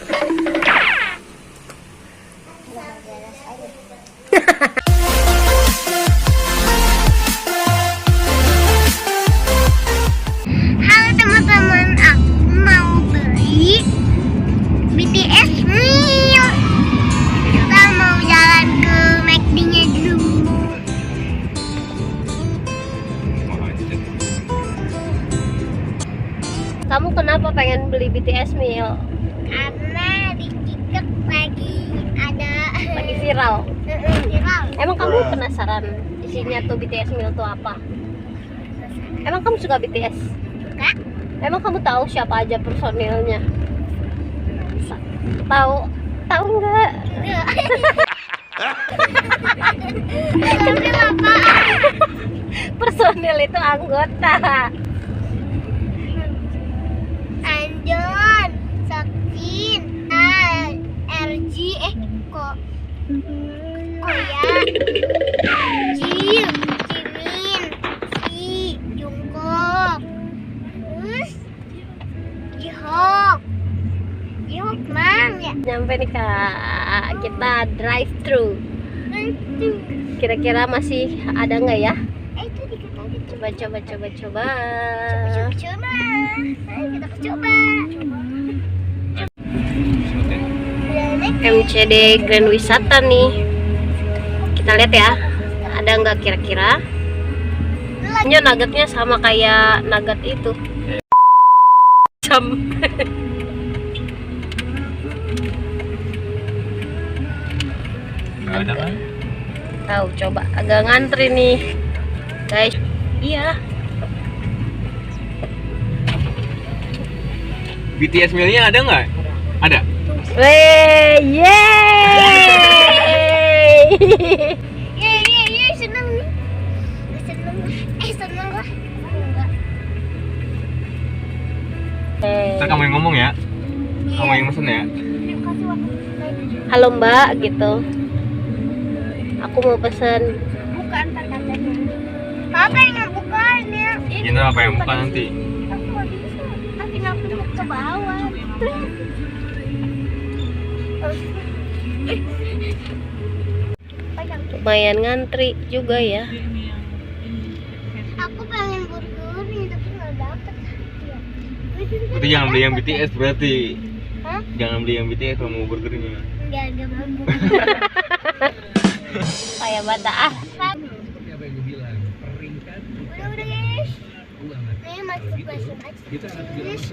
Halo teman-teman, aku mau beli BTS meal. Kita mau jalan ke McD-nya dulu. Kamu kenapa pengen beli BTS meal? Karena di TikTok lagi Viral. viral. Emang kamu penasaran isinya tuh BTS meal tuh apa? Emang kamu suka BTS? Suka? Emang kamu tahu siapa aja personilnya? Tahu? Tahu nggak? Personil apa? Personil itu anggota. Anjon, Sokin, RG, kok ya, Jim, Jimin, Si, Jungkook, terus Jihok mang ya. Nyampe nih kak, kita drive thru. Kira-kira masih ada nggak ya? Itu dikit lagi. Coba. Coba. Ayo kita coba. MCD Grand Wisata nih. Kita lihat ya, ada nggak kira-kira? Ini nuggetnya sama kayak nugget itu. Nggak ada kan? Tahu, coba agak ngantri nih, guys. Iya. BTS mealnya ada nggak? Ada. Wey, yeay! Yeay, seneng nih. Seneng lah. Ntar kamu yang ngomong ya. Kamu yang mesen ya. Halo Mbak, gitu. Aku mau pesen. Buka antar katanya. Papa yang ngebukanya. Ini apa yang buka nanti? Aku nggak bisa. Nanti nggak ke bawah. Lumayan ngantri juga ya. Aku pengen burger nih tapi nggak dapet. Berarti jangan beli yang BTS berarti. Hah? Jangan beli yang BTS kalau mau burgernya. Nggak mampu. Kayak bata ah. Udah guys. Nih masuk. Yes.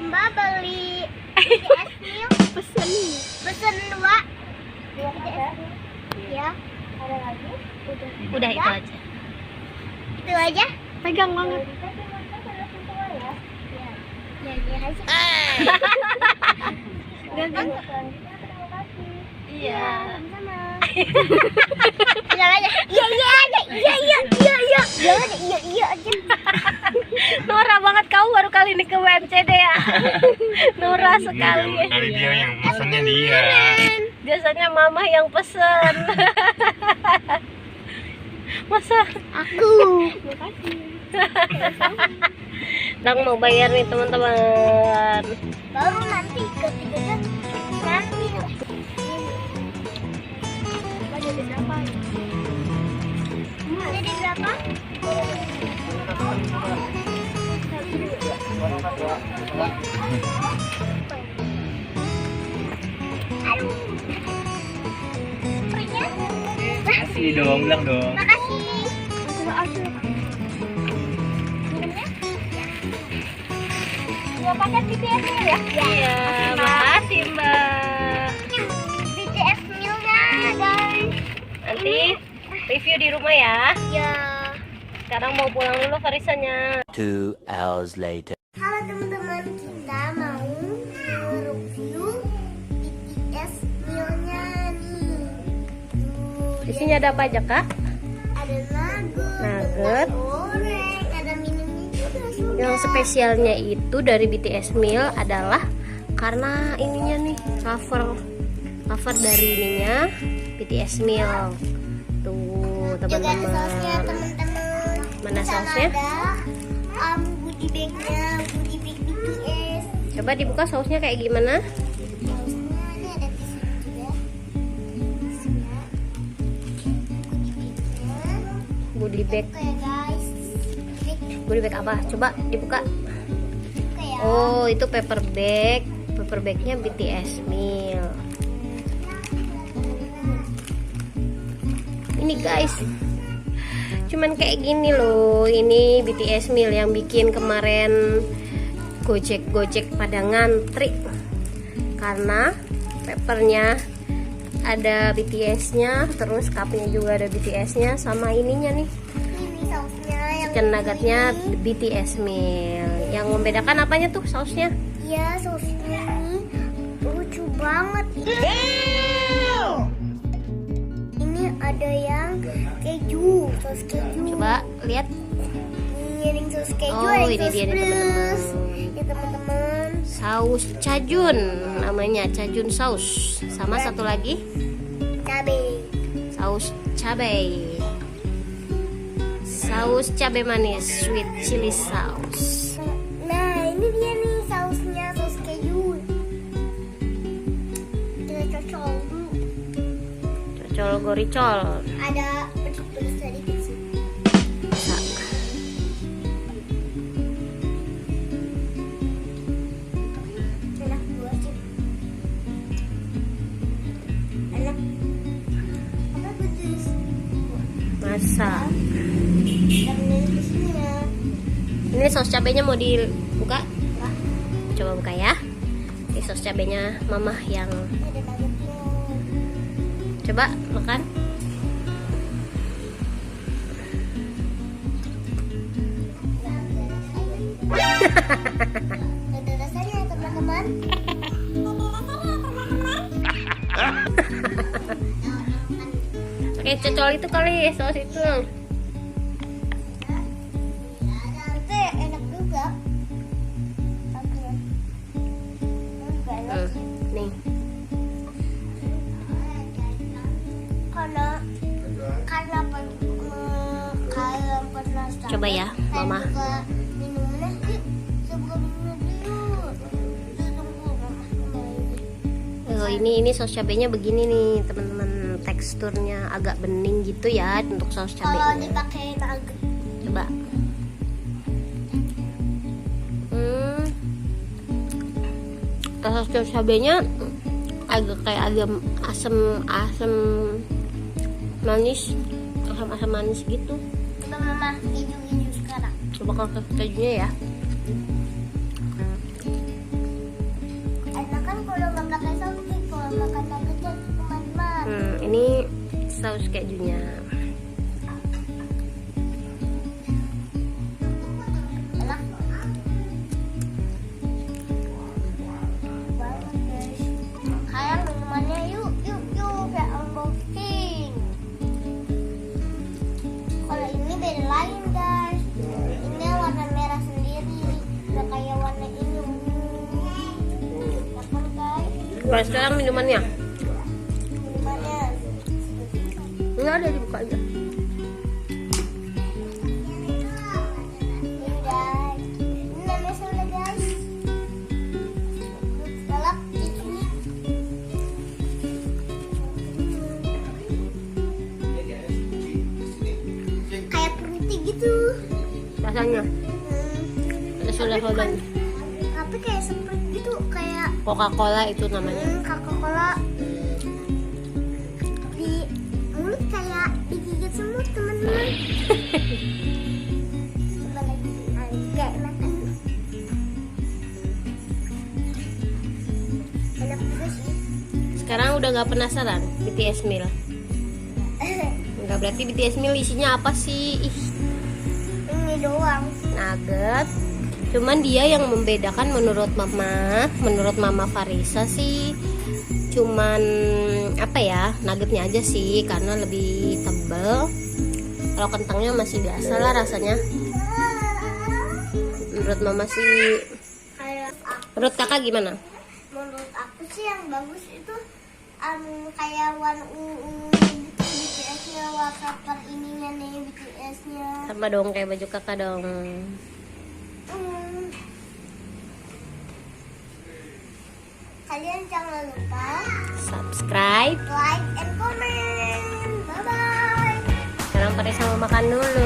Mbak beli BTS meal. Pesen 2 BTS. Ya. Ada lagi? Udah itu aja. Itu aja. Pegang banget. Iya. Bilang aja. Iya aja. Norak banget kamu baru kali ini ke WMCD ya. Norak sekali. Dari dia yang pesennya dia. Biasanya mama yang pesen. Masa Aku. Dang mau bayar nih teman-teman. Baru nanti ketiganya nanti. Jadi berapa? Jadi berapa? Aduh. Peringat? Kasih dong, bilang dong. Makasih. Dua paket BTS meal ya? Iya, makasih Mbak. BTS mealnya guys. Nanti review di rumah ya. Ya. Sekarang mau pulang dulu Farisanya. 2 hours later. Halo teman-teman, kita mau review BTS mealnya nih. Di sini ada apa aja kak? Ada Nugget. goreng, ada minumnya juga. Yang spesialnya itu dari BTS meal adalah karena ininya nih cover dari ininya BTS meal. Tuh Juga ada sausnya teman-teman. teman-teman. Mana Sama sausnya? ada goodie bag-nya, goodie bag BTS. Coba dibuka sausnya kayak gimana? Sausnya ini ada di sini juga. Sausnya. Goodie bag. Oke guys. Goodie bag apa? Coba dibuka. Oke ya. Oh, itu paper bag. Paper bagnya BTS meal. Ini guys, cuman kayak gini loh. Ini BTS meal yang bikin kemarin Gojek pada ngantri karena papernya ada BTS-nya, terus cupnya juga ada BTS-nya, sama ininya nih Ini sausnya yang chicken nuggetnya BTS meal. Yang membedakan apanya tuh sausnya? iya sausnya ini lucu banget. Ini ada yang keju, saus keju. Coba lihat. Ini ada yang saus keju, Oh, ada yang ini saus dia nih, plus. teman-teman. Ya teman-teman. Saus cajun, namanya cajun saus. Sama satu lagi Cabai. saus cabai. Saus cabai manis, sweet chili sauce. Nah ini dia nih sausnya, saus keju. Kita cocol dulu. Cocol goricol. Ada pedes sedikit sih. Bisa. Enak gua sih. Enak. Apa pedes? Masa. Dan dari di sini ya. Ini saus cabainya mau dibuka? Coba buka ya. Ini saus cabainya mama yang Ada nuggetnya. coba makan. Ada rasanya teman-teman. Oke, cocol itu kali saus itu. Itu enak juga. Oke. Enak sih. Nih. Karena kalau pernah Coba ya, Mama. buka minumnya, yuk saya buka minumnya dulu. Tunggu Mama. Oh, ini saus cabainya begini nih, teman-teman. Teksturnya agak bening gitu ya untuk saus Kalau cabainya. dipakai nugget, Coba. Saus cabainya agak kayak agak asam manis, asam manis gitu. coba Mama keju sekarang. Coba kalau kejunya ya. Enak kan kalau nggak pakai saus, kalau makan nuggetnya teman-teman. Ini saus kejunya. Enak banget guys. Kayak minumannya yuk kayak unboxing. Kalau ini beda lain guys. Ini warna merah sendiri, nggak kayak warna ini. Apa guys? Coba sekarang minumannya. Minumannya. Enggak ada, dibuka aja. Ini guys. Ini namanya soda guys. Galak di sini. Kayak fruity gitu. Rasanya ada soda-soda. Tapi kayak Sprite gitu, kayak Coca-Cola itu namanya. Coca-Cola. Di mulut kayak digigit semut teman-teman. Coba lagi. Kayak makan. Enak juga sih. Sekarang udah nggak penasaran BTS meal? Enggak, berarti BTS meal isinya apa sih? Ih, Ini doang. nugget. Cuman dia yang membedakan menurut Mama Farisa sih cuman apa ya, nuggetnya aja sih, karena lebih tebal. Kalau kentangnya masih biasa lah rasanya. Menurut Mama sih. Kayak Menurut kakak gimana? menurut aku sih yang bagus itu kayak warna BTS-nya, wallpaper ininya nih BTS-nya. Sama dong kayak baju kakak dong. Kalian jangan lupa subscribe. like and comment. Bye bye. Sekarang pada sama makan dulu.